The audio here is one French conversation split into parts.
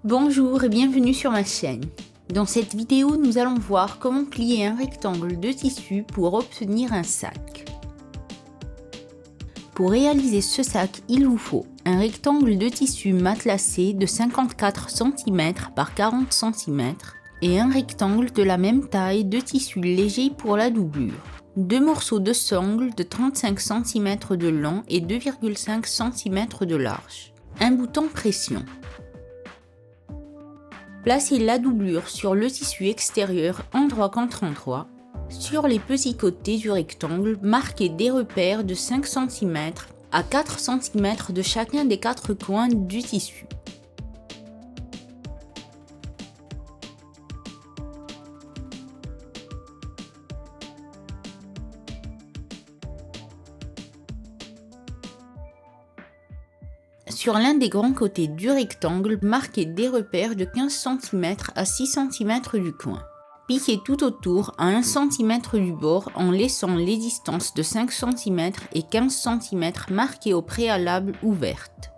Bonjour et bienvenue sur ma chaîne. Dans cette vidéo, nous allons voir comment plier un rectangle de tissu pour obtenir un sac. Pour réaliser ce sac, il vous faut un rectangle de tissu matelassé de 54 cm par 40 cm et un rectangle de la même taille de tissu léger pour la doublure. Deux morceaux de sangle de 35 cm de long et 2,5 cm de large. Un bouton pression. Placez la doublure sur le tissu extérieur endroit contre endroit. Sur les petits côtés du rectangle, marquez des repères de 5 cm à 4 cm de chacun des quatre coins du tissu. Sur l'un des grands côtés du rectangle, marquez des repères de 15 cm à 6 cm du coin. Piquez tout autour à 1 cm du bord en laissant les distances de 5 cm et 15 cm marquées au préalable ouvertes.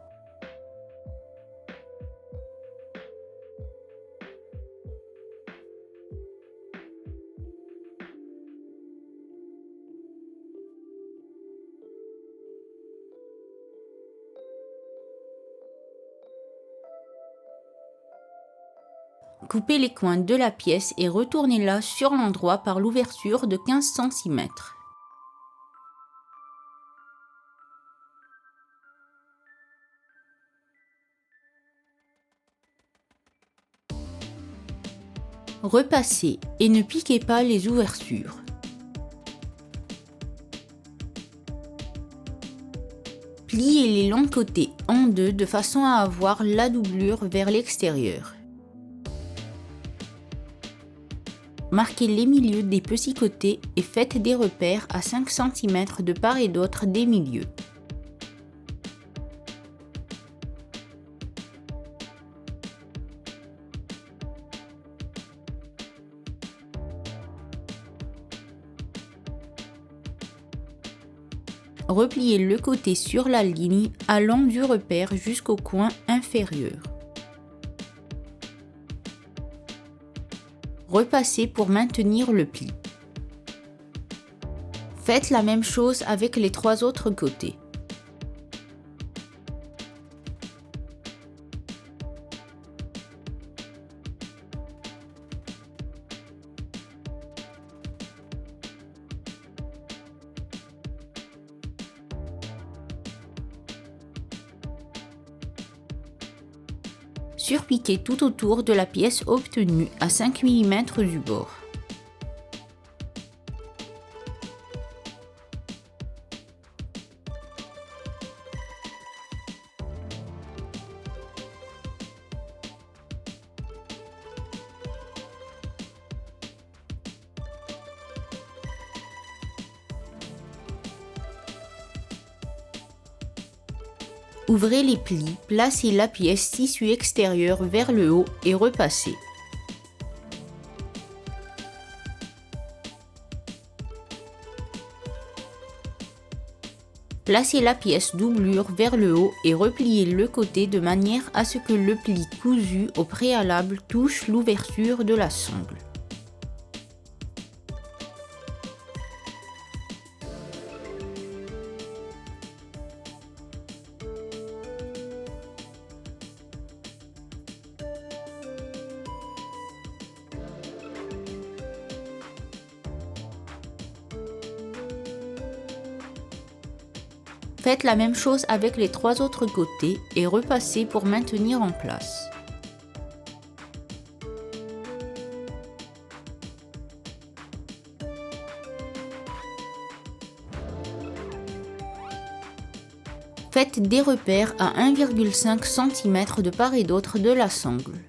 Coupez les coins de la pièce et retournez-la sur l'endroit par l'ouverture de 15 cm. Repassez et ne piquez pas les ouvertures. Pliez les longs côtés en deux de façon à avoir la doublure vers l'extérieur. Marquez les milieux des petits côtés et faites des repères à 5 cm de part et d'autre des milieux. Repliez le côté sur la ligne allant du repère jusqu'au coin inférieur. Repassez pour maintenir le pli. Faites la même chose avec les trois autres côtés. Surpiquez tout autour de la pièce obtenue à 5 mm du bord. Ouvrez les plis, placez la pièce tissu extérieur vers le haut et repassez. Placez la pièce doublure vers le haut et repliez le côté de manière à ce que le pli cousu au préalable touche l'ouverture de la sangle. Faites la même chose avec les trois autres côtés et repassez pour maintenir en place. Faites des repères à 1,5 cm de part et d'autre de la sangle.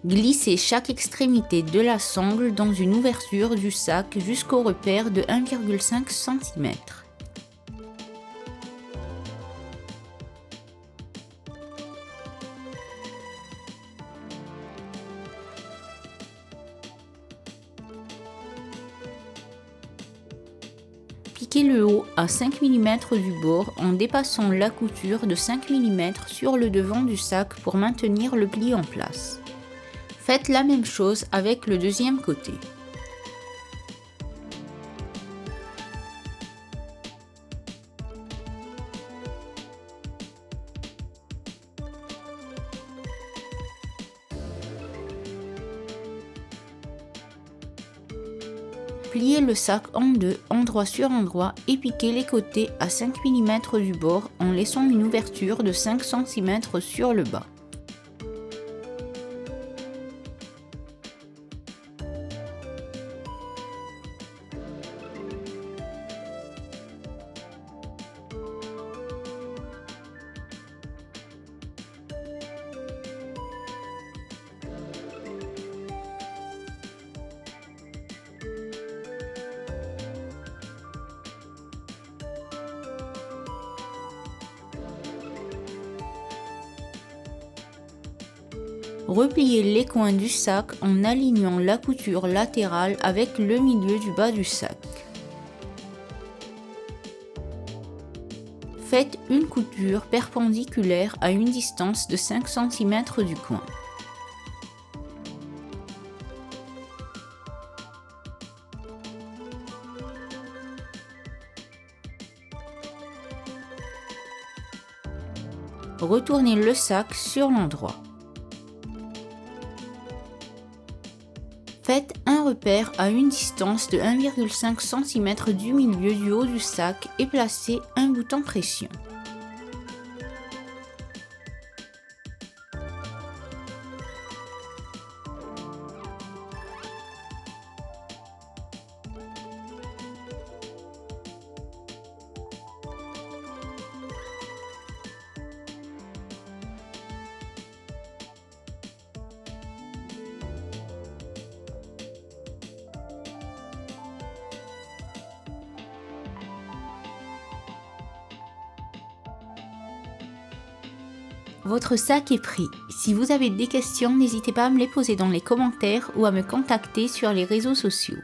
Glissez chaque extrémité de la sangle dans une ouverture du sac jusqu'au repère de 1,5 cm. Piquez le haut à 5 mm du bord en dépassant la couture de 5 mm sur le devant du sac pour maintenir le pli en place. Faites la même chose avec le deuxième côté. Pliez le sac en deux, endroit sur endroit, et piquez les côtés à 5 mm du bord en laissant une ouverture de 5 cm sur le bas. Repliez les coins du sac en alignant la couture latérale avec le milieu du bas du sac. Faites une couture perpendiculaire à une distance de 5 cm du coin. Retournez le sac sur l'endroit. Faites un repère à une distance de 1,5 cm du milieu du haut du sac et placez un bouton pression. Votre sac est pris. Si vous avez des questions, n'hésitez pas à me les poser dans les commentaires ou à me contacter sur les réseaux sociaux.